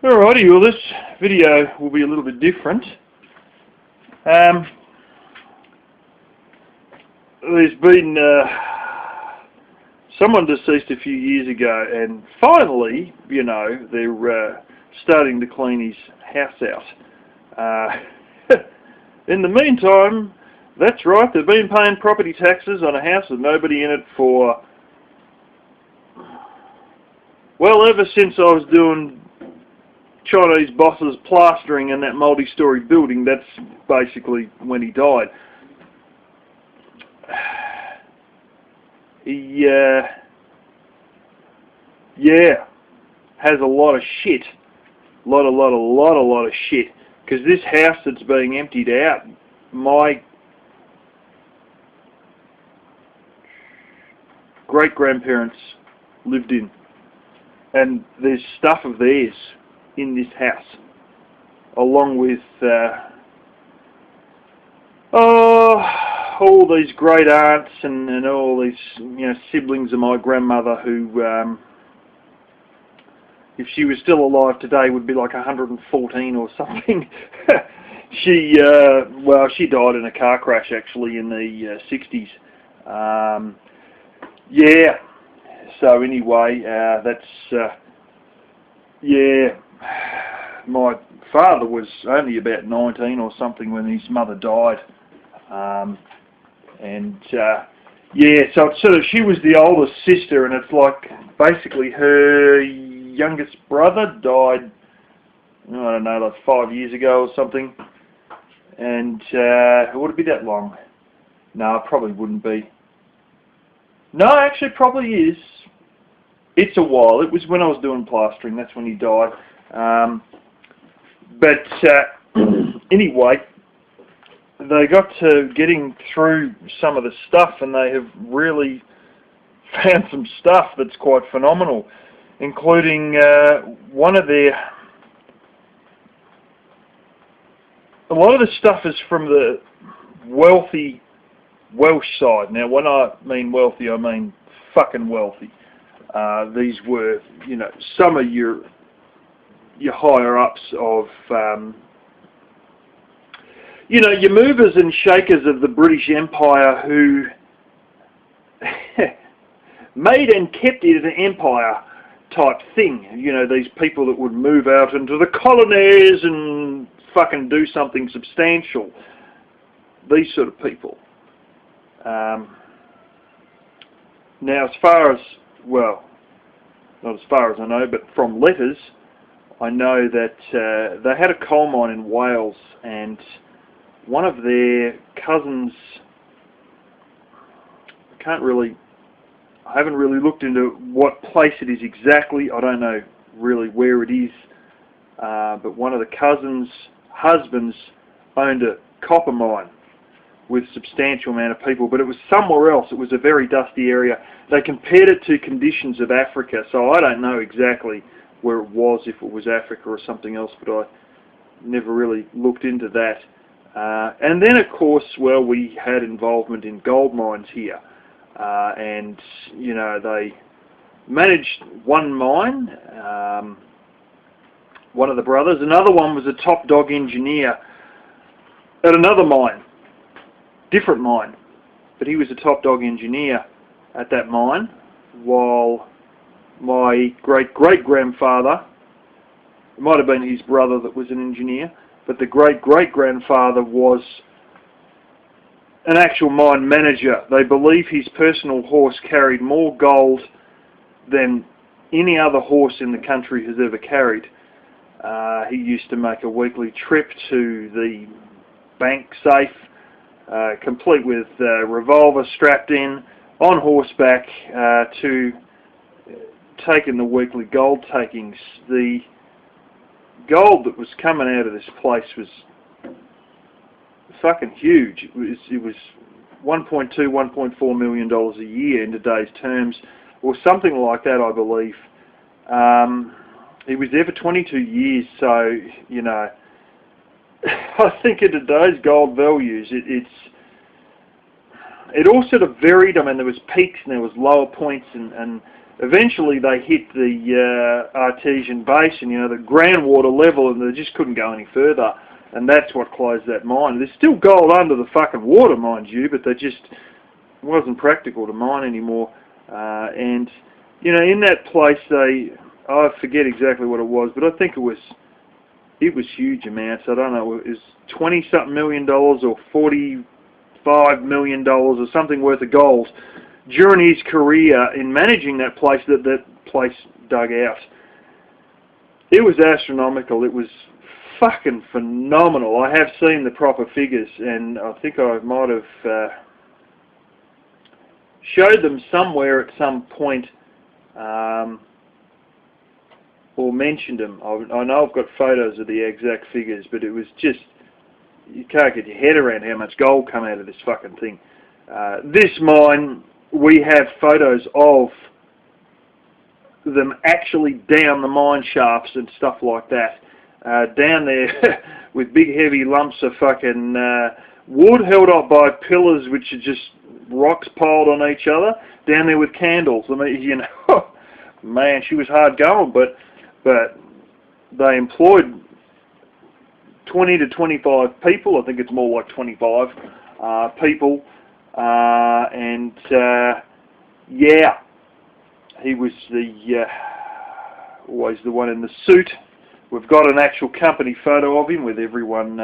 Alrighty, well this video will be a little bit different. There's been someone deceased a few years ago, and finally, they're starting to clean his house out. In the meantime, that's right, they've been paying property taxes on a house with nobody in it for, well, ever since I was doing Chinese bosses plastering in that multi-story building. That's basically when he died. He has a lot of shit, lot of shit. Because this house that's being emptied out, my great-grandparents lived in, and there's stuff of theirs in this house, along with all these great aunts and all these siblings of my grandmother who, if she was still alive today, would be like 114 or something. She died in a car crash actually in the 60s. So anyway, my father was only about 19 or something when his mother died. So it's sort of, she was the oldest sister, and it's like basically her youngest brother died, I don't know, like 5 years ago or something. And would it be that long? No, it probably wouldn't be. No, actually, it probably is. It's a while. It was when I was doing plastering. That's when he died. Anyway, they got to getting through some of the stuff, and they have really found some stuff that's quite phenomenal, including one of their... A lot of the stuff is from the wealthy Welsh side. Now, when I mean wealthy, I mean fucking wealthy. These were, some of your higher-ups of, your movers and shakers of the British Empire who made and kept it an empire type thing. These people that would move out into the colonies and fucking do something substantial. These sort of people. Now, as far as, well, not as far as I know, but from letters, I know that they had a coal mine in Wales, and one of their cousins, I haven't really looked into what place it is exactly. I don't know really where it is, but one of the cousins' husbands owned a copper mine with a substantial amount of people, but it was somewhere else. It was a very dusty area. They compared it to conditions of Africa, so I don't know exactly where it was, if it was Africa or something else, but I never really looked into that. And then, of course, well, we had involvement in gold mines here, and, they managed one mine, one of the brothers. Another one was a top dog engineer at another mine. Different mine, but he was a top dog engineer at that mine, while my great-great-grandfather, it might have been his brother that was an engineer, but the great-great-grandfather was an actual mine manager. They believe his personal horse carried more gold than any other horse in the country has ever carried. He used to make a weekly trip to the bank safe, complete with revolver strapped in, on horseback, to taking the weekly gold takings. The gold that was coming out of this place was fucking huge. It was $1.2, $1.4 million a year in today's terms, or something like that, I believe. He was there for 22 years, so, I think in today's gold values, it all sort of varied. I mean, there was peaks and there was lower points, and eventually they hit the artesian basin, you know, the groundwater level, and they just couldn't go any further. And that's what closed that mine. There's still gold under the fucking water, mind you, but it wasn't practical to mine anymore. And, you know, in that place, I forget exactly what it was, but I think it was huge amounts. I don't know, it was 20-something million dollars or $45 million or something worth of gold during his career in managing that place that place dug out. It was astronomical. It was fucking phenomenal. I have seen the proper figures, and I think I might have showed them somewhere at some point, or mentioned them. I know I've got photos of the exact figures, but it was just, you can't get your head around how much gold come out of this fucking thing. This mine, we have photos of them actually down the mine shafts and stuff like that. Down there with big heavy lumps of fucking wood held up by pillars which are just rocks piled on each other, down there with candles. I mean, you know, man, she was hard going, but they employed 20 to 25 people. I think it's more like 25 people, and yeah, he was always the one in the suit. We've got an actual company photo of him with everyone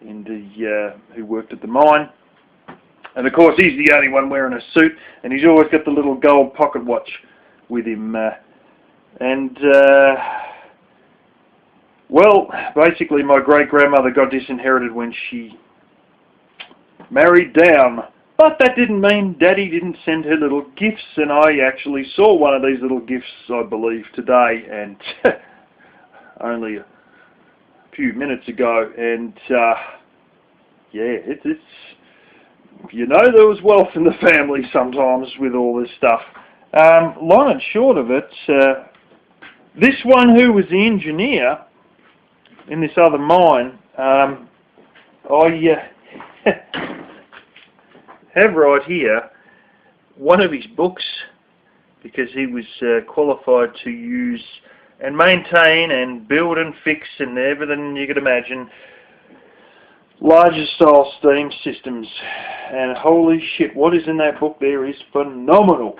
who worked at the mine. And of course he's the only one wearing a suit, and he's always got the little gold pocket watch with him. Well, basically my great-grandmother got disinherited when she married down. But that didn't mean Daddy didn't send her little gifts, and I actually saw one of these little gifts, I believe, today, and only a few minutes ago, and yeah, it's you know, there was wealth in the family sometimes with all this stuff. Long and short of it, this one who was the engineer in this other mine, I have right here one of his books, because he was qualified to use and maintain and build and fix and everything you could imagine larger style steam systems. And holy shit, what is in that book there is phenomenal.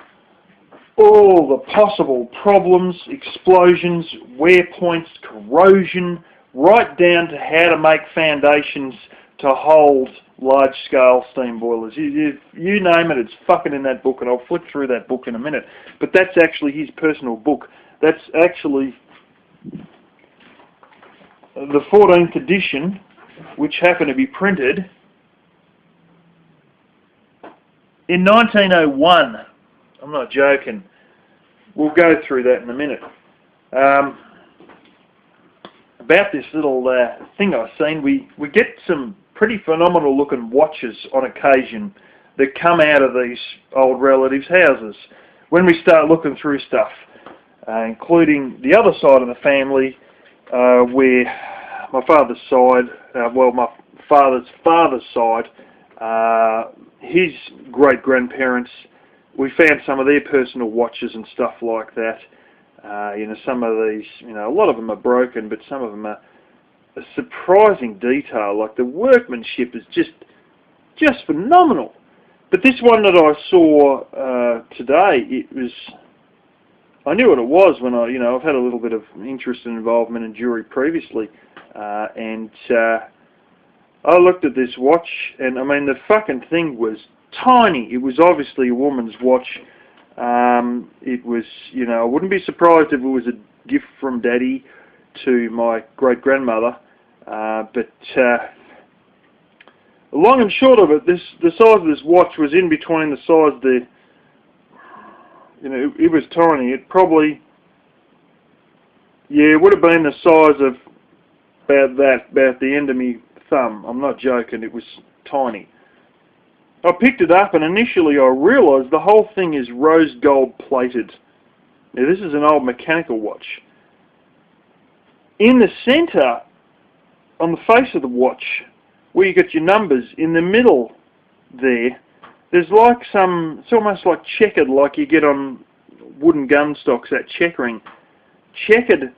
All the possible problems, explosions, wear points, corrosion, right down to how to make foundations to hold large scale steam boilers. You name it, it's fucking in that book, and I'll flip through that book in a minute. But that's actually his personal book. That's actually the 14th edition, which happened to be printed in 1901. I'm not joking. We'll go through that in a minute. About this little thing I've seen, we get some pretty phenomenal looking watches on occasion that come out of these old relatives' houses when we start looking through stuff, including the other side of the family, where my father's side, well, my father's side, his great-grandparents, we found some of their personal watches and stuff like that. You know, some of these, you know, a lot of them are broken, but some of them are a surprising detail. Like the workmanship is just phenomenal. But this one that I saw today, I knew what it was when I've had a little bit of interest and involvement in jewelry previously, and I looked at this watch, and I mean the fucking thing was tiny. It was obviously a woman's watch. It was, you know, I wouldn't be surprised if it was a gift from Daddy to my great-grandmother, but long and short of it, the size of this watch was in between the size you know, it was tiny. It probably, yeah, it would have been the size of about the end of my thumb. I'm not joking, it was tiny. I picked it up, and initially I realised the whole thing is rose gold plated. Now this is an old mechanical watch. In the centre, on the face of the watch, where you got your numbers, in the middle there's like it's almost like checkered, like you get on wooden gun stocks, that checkering, checkered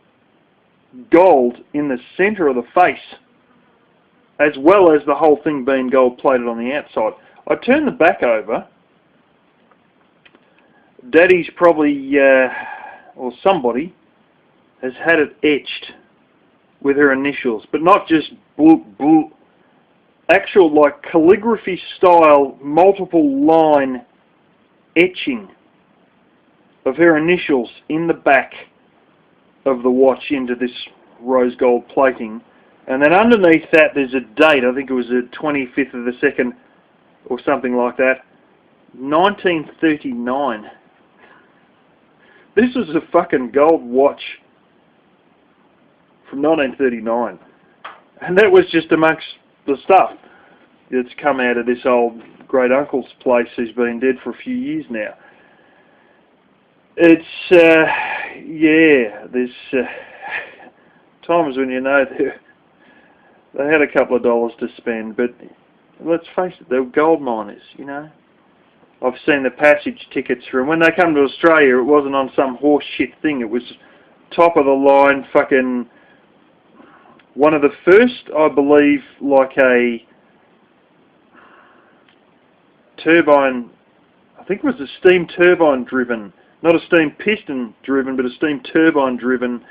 gold in the centre of the face, as well as the whole thing being gold plated on the outside. I turned the back over. Daddy's probably, or somebody, has had it etched with her initials, but not just bloop bloop. Actual, like, calligraphy style, multiple line etching of her initials in the back of the watch into this rose gold plating. And then underneath that there's a date. I think it was the 25th of the 2nd or something like that. 1939. This was a fucking gold watch from 1939. And that was just amongst the stuff that's come out of this old great uncle's place who's been dead for a few years now. It's, yeah, there's times when you know they had a couple of dollars to spend, but let's face it, they were gold miners, you know. I've seen the passage tickets for them. When they come to Australia, it wasn't on some horse shit thing. It was top of the line, fucking one of the first, I believe, like a turbine, I think it was a steam turbine driven, not a steam piston driven, but a steam turbine driven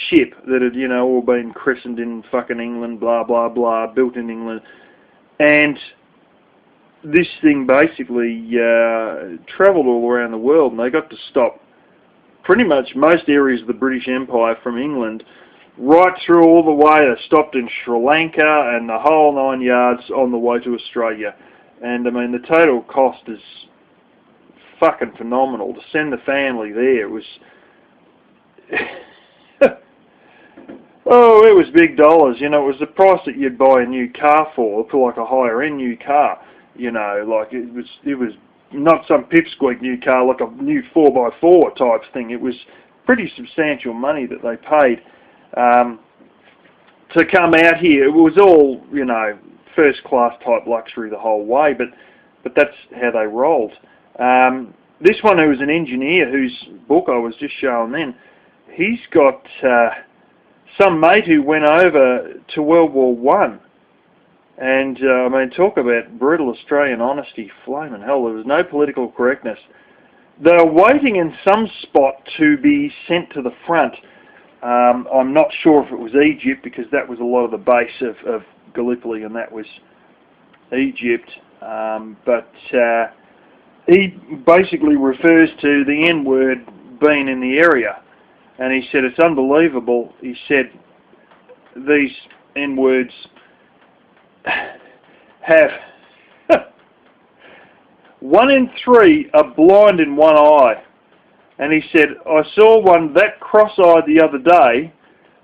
ship that had, you know, all been christened in fucking England, blah, blah, blah, built in England. And this thing basically travelled all around the world, and they got to stop pretty much most areas of the British Empire from England, right through all the way. They stopped in Sri Lanka and the whole 9 yards on the way to Australia. And I mean, the total cost is fucking phenomenal. To send the family there, it was oh, it was big dollars. You know, it was the price that you'd buy a new car for like a higher end new car. You know, like it was not some pipsqueak new car, like a new 4x4 type thing. It was pretty substantial money that they paid to come out here. It was all, you know, first class type luxury the whole way, but that's how they rolled. This one, who was an engineer, whose book I was just showing then, he's got some mate who went over to World War One. And, I mean, talk about brutal Australian honesty, flaming hell, there was no political correctness. They were waiting in some spot to be sent to the front. I'm not sure if it was Egypt, because that was a lot of the base of Gallipoli, and that was Egypt. But he basically refers to the N-word being in the area. And he said, it's unbelievable. He said, these N-words have 1 in 3 are blind in one eye. And he said, I saw one that cross-eyed the other day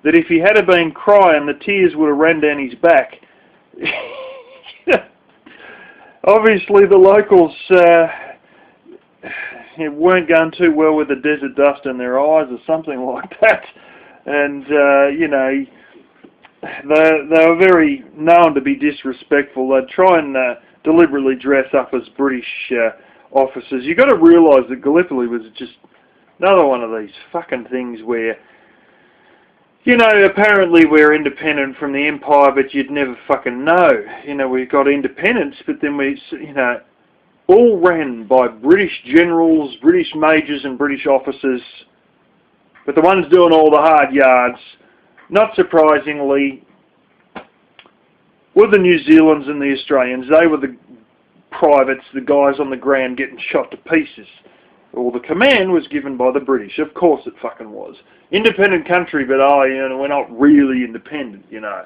that if he had been crying, the tears would have ran down his back. Obviously the locals weren't going too well with the desert dust in their eyes or something like that. And, you know, they were very known to be disrespectful. They'd try and deliberately dress up as British officers. You've got to realise that Gallipoli was just another one of these fucking things where, you know, apparently we're independent from the Empire, but you'd never fucking know. You know, we got independence, but then we, you know, all ran by British generals, British majors and British officers, but the ones doing all the hard yards, not surprisingly, were the New Zealanders and the Australians. They were the privates, the guys on the ground getting shot to pieces. Well, the command was given by the British. Of course it fucking was. Independent country, but oh, you know, we're not really independent, you know.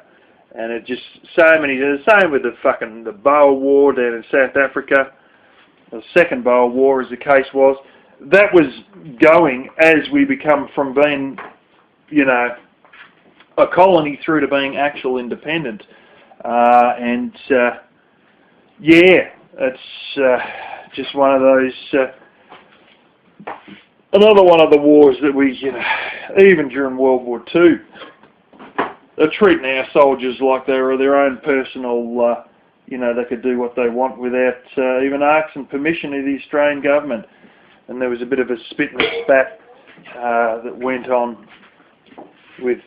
And it just, so many, the same with the Boer War down in South Africa, the second Boer War as the case was. That was going as we become from being, you know, a colony through to being actual independent. Yeah, it's just one of those, another one of the wars that we, you know, even during World War II, they're treating our soldiers like they were their own personal, you know, they could do what they want without even asking permission of the Australian government. and there was a bit of a spit and a spat that went on with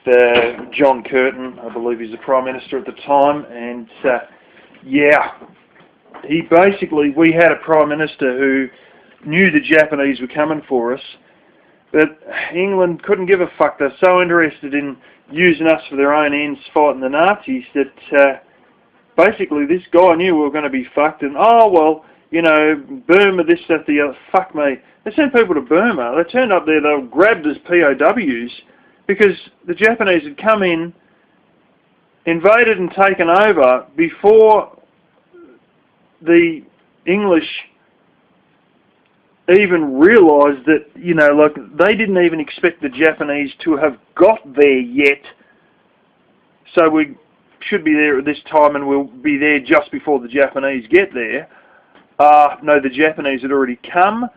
John Curtin, I believe he's the Prime Minister at the time, and yeah, we had a Prime Minister who knew the Japanese were coming for us, but England couldn't give a fuck. They're so interested in using us for their own ends, fighting the Nazis, that basically this guy knew we were going to be fucked, and oh well, you know, Burma, this, that, the other. Fuck me. They sent people to Burma. They turned up there, they were grabbed as POWs because the Japanese had come in, invaded and taken over before the English even realised that, you know, like, they didn't even expect the Japanese to have got there yet. So we should be there at this time and we'll be there just before the Japanese get there. No, the Japanese had already come,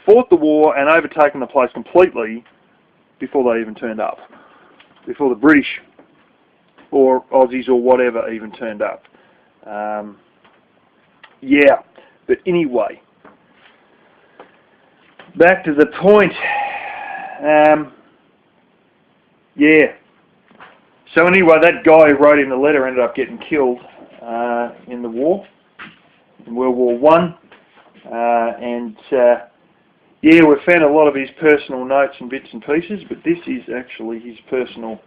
fought the war and overtaken the place completely before they even turned up. Before the British or Aussies or whatever even turned up. Yeah, but anyway, back to the point. Yeah. So anyway, that guy who wrote in the letter ended up getting killed in the war, in World War One, and yeah, we found a lot of his personal notes and bits and pieces, but this is actually his personal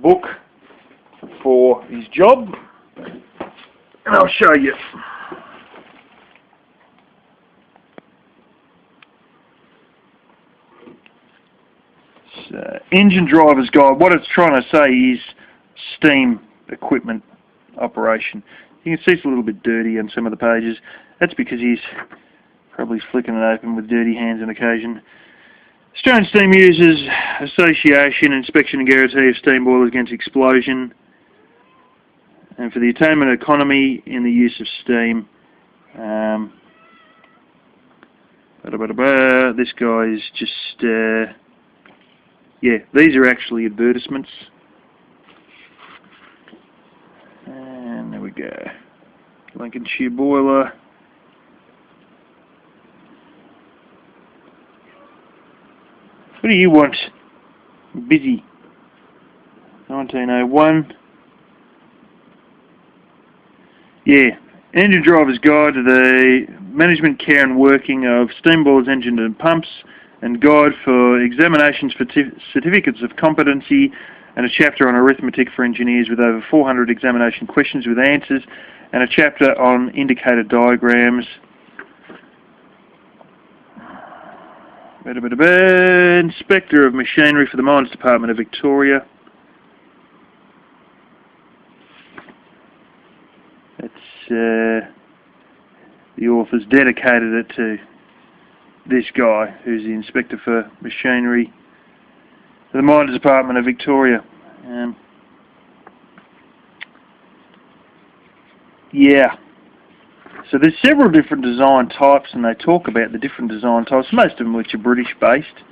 book for his job, and I'll show you. Engine Driver's Guide. What it's trying to say is steam equipment operation. You can see it's a little bit dirty on some of the pages. That's because he's probably flicking it open with dirty hands on occasion. Australian Steam Users Association Inspection and Guarantee of Steam Boilers Against Explosion, and for the attainment of economy in the use of steam. This guy is just... yeah, these are actually advertisements. And there we go. Lincolnshire boiler. What do you want? Busy. 1901. Yeah. Engine Driver's Guide to the Management, Care and Working of Steam Boilers, Engines and Pumps, and Guide for Examinations for Certificates of Competency, and a chapter on arithmetic for engineers with over 400 examination questions with answers, and a chapter on indicator diagrams. Inspector of Machinery for the Mines Department of Victoria. It's the author's dedicated it to this guy, who's the Inspector for Machinery for the Mines Department of Victoria. Yeah. So there's several different design types, and they talk about the different design types, most of them which are British-based,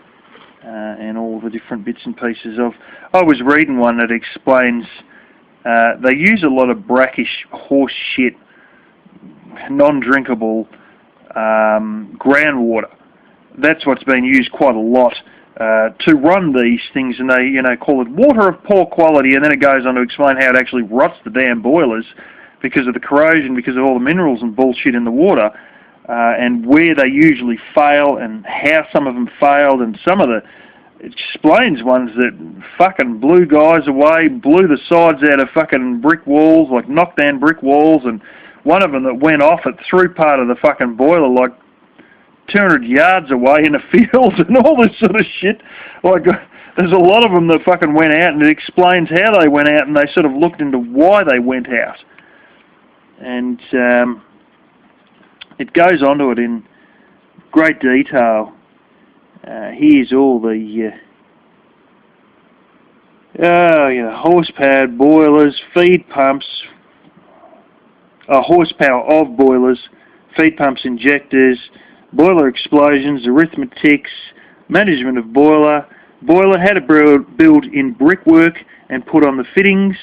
and all the different bits and pieces of... I was reading one that explains they use a lot of brackish horse shit, non-drinkable groundwater. That's what's been used quite a lot to run these things, and they, you know, call it water of poor quality, and then it goes on to explain how it actually rots the damn boilers because of the corrosion, because of all the minerals and bullshit in the water, and where they usually fail, and how some of them failed, and some of the... It explains ones that fucking blew guys away, blew the sides out of fucking brick walls, like knocked down brick walls, and one of them that went off it through part of the fucking boiler, like 200 yards away in a field, and all this sort of shit. Like, there's a lot of them that fucking went out, and it explains how they went out, and they sort of looked into why they went out. And it goes onto it in great detail. Here's all the horsepower boilers, feed pumps, horsepower of boilers, feed pumps, injectors, boiler explosions, arithmetics, management of boiler, how to build in brickwork and put on the fittings,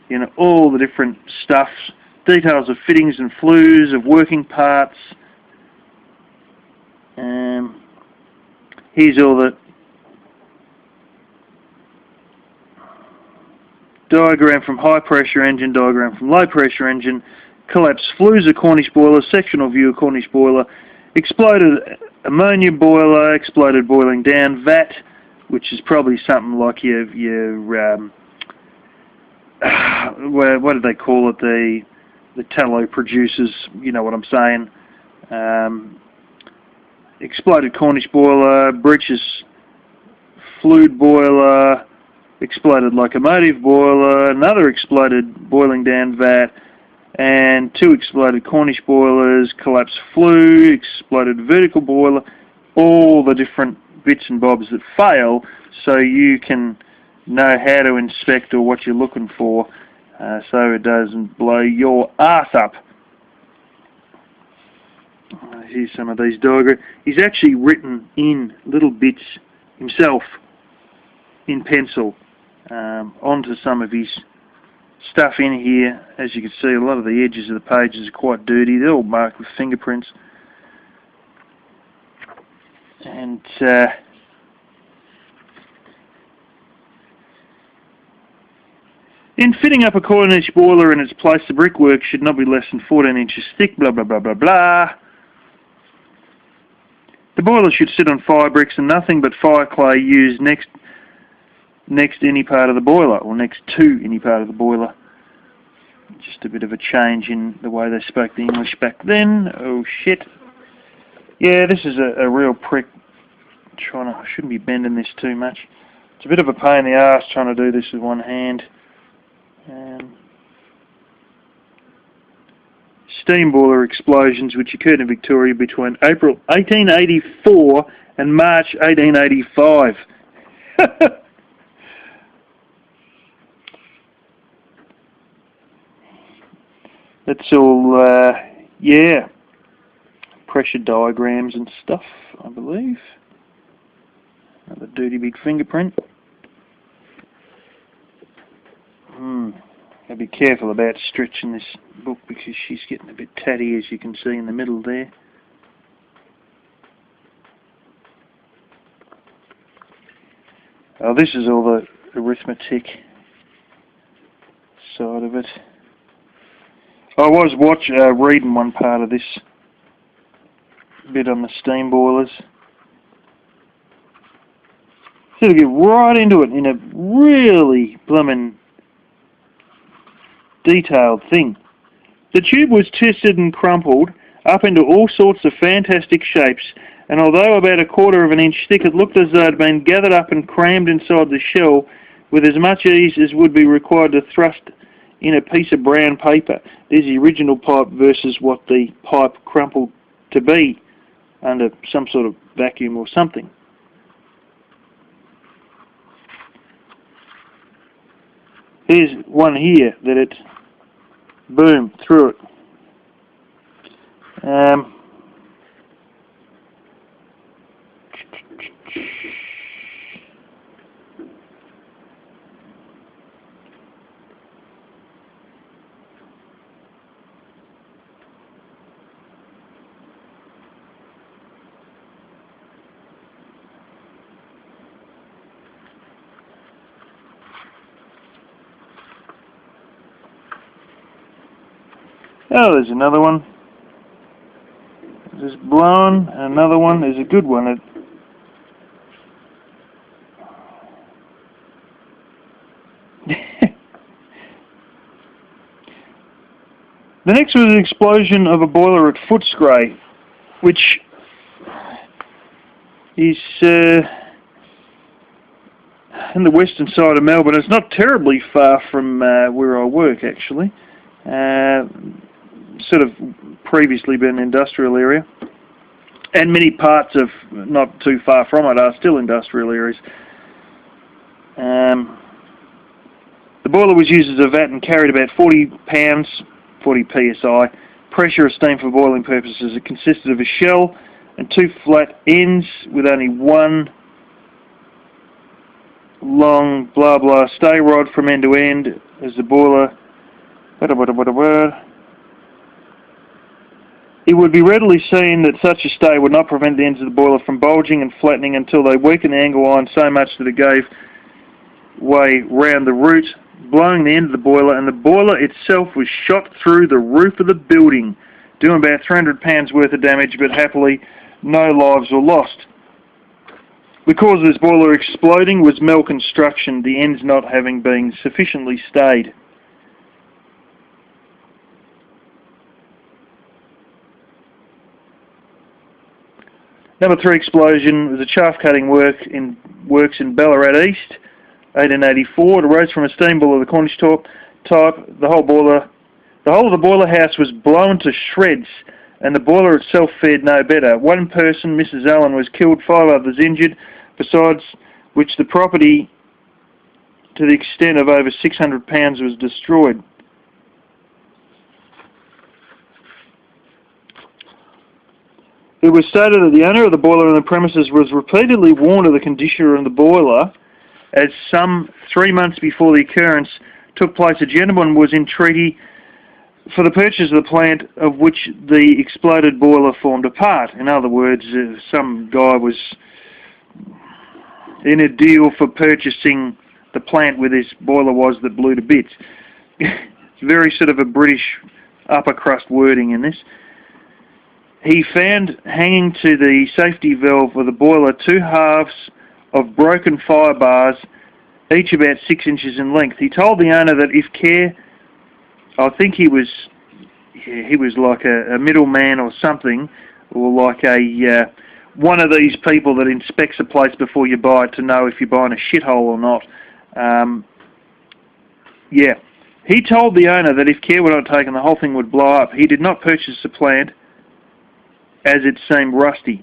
you know, all the different stuffs, details of fittings and flues, of working parts, Here's all the diagram from high pressure engine, diagram from low pressure engine, collapsed flues of Cornish boiler, sectional view of Cornish boiler, exploded ammonia boiler, exploded boiling down vat, which is probably something like your what do they call it, the tallow producers, you know what I'm saying. Exploded Cornish boiler, breeches fluid boiler, exploded locomotive boiler, another exploded boiling down vat, and 2 exploded Cornish boilers, collapsed flue, exploded vertical boiler, all the different bits and bobs that fail, so you can know how to inspect or what you're looking for, so it doesn't blow your ass up. Here's some of these diagrams. He's actually written in little bits himself in pencil onto some of his stuff in here. As you can see, a lot of the edges of the pages are quite dirty. They're all marked with fingerprints. And in fitting up a Cornish boiler in its place, the brickwork should not be less than 14 inches thick, blah blah blah blah blah. The boiler should sit on fire bricks and nothing but fire clay used next any part of the boiler, or next to any part of the boiler. Just a bit of a change in the way they spoke the English back then. Oh shit. Yeah, this is a real prick. I shouldn't be bending this too much. It's a bit of a pain in the arse trying to do this with one hand. Steam boiler explosions which occurred in Victoria between April 1884 and March 1885. That's all, yeah, pressure diagrams and stuff, I believe. Another dirty big fingerprint. I'll be careful about stretching this book because she's getting a bit tatty, as you can see in the middle there. Oh, this is all the arithmetic side of it. I was reading one part of this bit on the steam boilers. So to get right into it in a really blooming detailed thing. The tube was twisted and crumpled up into all sorts of fantastic shapes, and although about 1/4 of an inch thick, it looked as though it had been gathered up and crammed inside the shell with as much ease as would be required to thrust in a piece of brown paper. There's the original pipe versus what the pipe crumpled to be under some sort of vacuum or something. Here's one here that it, boom, through it. Oh, there's another one. There's blown, and another one. There's a good one. The next was an explosion of a boiler at Footscray, which is in the western side of Melbourne. It's not terribly far from where I work, actually. Sort of previously been an industrial area, and many parts of not too far from it are still industrial areas. The boiler was used as a vat and carried about 40 pounds, 40 psi, pressure of steam for boiling purposes. It consisted of a shell and 2 flat ends with only one long blah blah stay rod from end to end as the boiler. It would be readily seen that such a state would not prevent the ends of the boiler from bulging and flattening until they weakened the angle iron so much that it gave way round the root, blowing the end of the boiler, and the boiler itself was shot through the roof of the building, doing about £300 worth of damage, but happily no lives were lost. The cause of this boiler exploding was malconstruction, the ends not having been sufficiently stayed. Number 3 explosion was a shaft-cutting works in Ballarat East, 1884. It arose from a steam boiler of the Cornish type. The whole of the boiler house was blown to shreds, and the boiler itself fared no better. One person, Mrs. Allen, was killed, 5 others injured, besides which the property to the extent of over £600 was destroyed. It was stated that the owner of the boiler and the premises was repeatedly warned of the condition of the boiler, as some 3 months before the occurrence took place, a gentleman was in treaty for the purchase of the plant of which the exploded boiler formed a part. In other words, some guy was in a deal for purchasing the plant where this boiler was that blew to bits. It's very sort of a British upper crust wording in this. He found hanging to the safety valve of the boiler 2 halves of broken fire bars, each about 6 inches in length. He told the owner that if care, I think he was like a middleman or something, or like a one of these people that inspects a place before you buy it to know if you're buying a shithole or not. Yeah, he told the owner that if care were not taken, the whole thing would blow up. He did not purchase the plant, as it seemed rusty.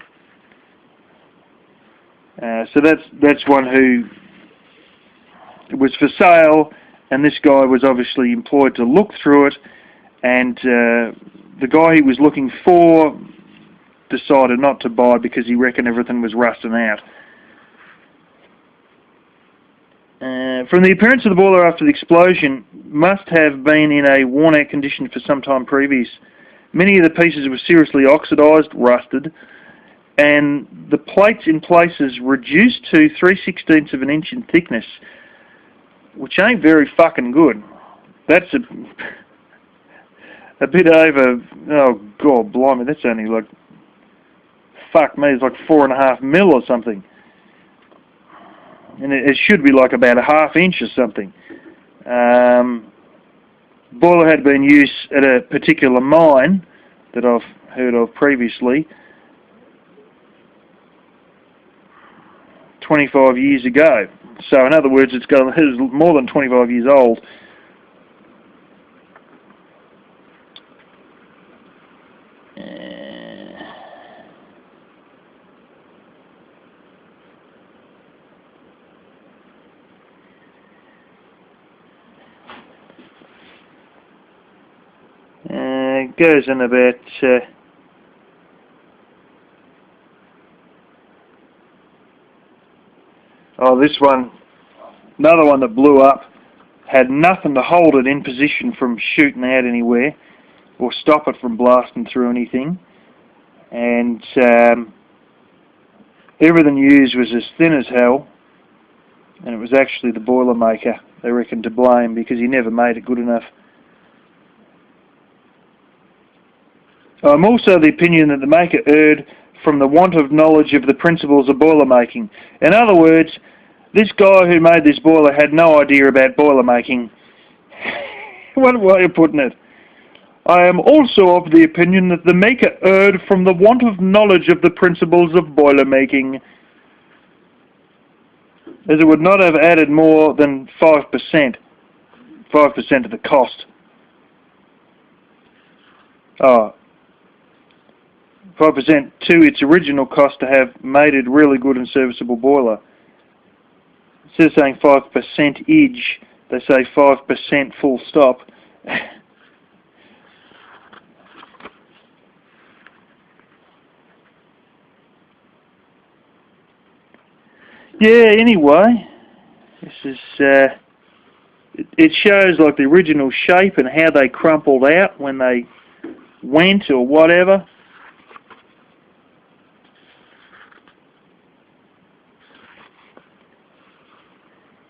So that's one who was for sale, and this guy was obviously employed to look through it, and the guy he was looking for decided not to buy because he reckoned everything was rusting out. From the appearance of the boiler after the explosion, must have been in a worn-out condition for some time previous. Many of the pieces were seriously oxidised, rusted, and the plates in places reduced to 3/16 of an inch in thickness, which ain't very fucking good. That's a bit over, oh god blimey, that's only like, fuck me, it's like 4.5 mil or something. And it should be like about a ½ inch or something. Boiler had been used at a particular mine that I've heard of previously 25 years ago. So in other words, it's more than 25 years old. It goes in about this one, another one that blew up, had nothing to hold it in position from shooting out anywhere or stop it from blasting through anything, and everything used was as thin as hell, and it was actually the Boilermaker, they reckon, to blame, because he never made it good enough. I'm also of the opinion that the maker erred from the want of knowledge of the principles of boiler making. In other words, this guy who made this boiler had no idea about boiler making. What way of putting it? I am also of the opinion that the maker erred from the want of knowledge of the principles of boiler making, as it would not have added more than 5% of the cost. 5% to its original cost to have made it really good and serviceable boiler. Instead of saying 5%, they say 5% full stop. Yeah, anyway, this is, it shows like the original shape and how they crumpled out when they went or whatever.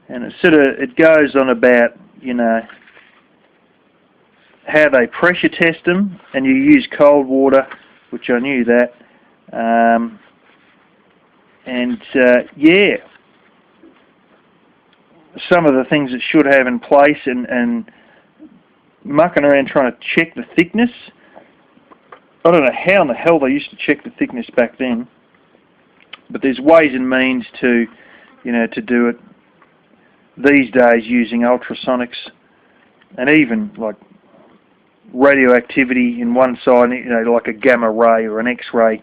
and it goes on about, you know, how they pressure test them, and you use cold water, which I knew that, yeah, some of the things it should have in place, and mucking around trying to check the thickness. I don't know how in the hell they used to check the thickness back then, but there's ways and means to, you know, to do it these days using ultrasonics, and even like radioactivity in one side, you know, like a gamma ray or an X-ray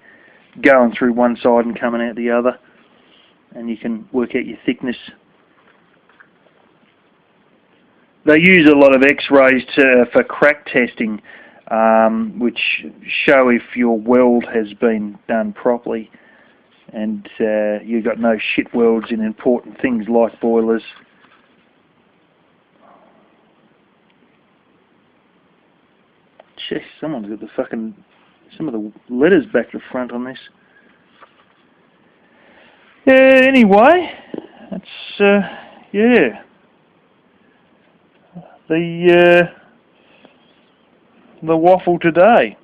going through one side and coming out the other, and you can work out your thickness. They use a lot of X-rays for crack testing, which show if your weld has been done properly, and you've got no shit welds in important things like boilers. Jeez, someone's got some of the letters back to front on this. Yeah, anyway, that's, yeah. The waffle today.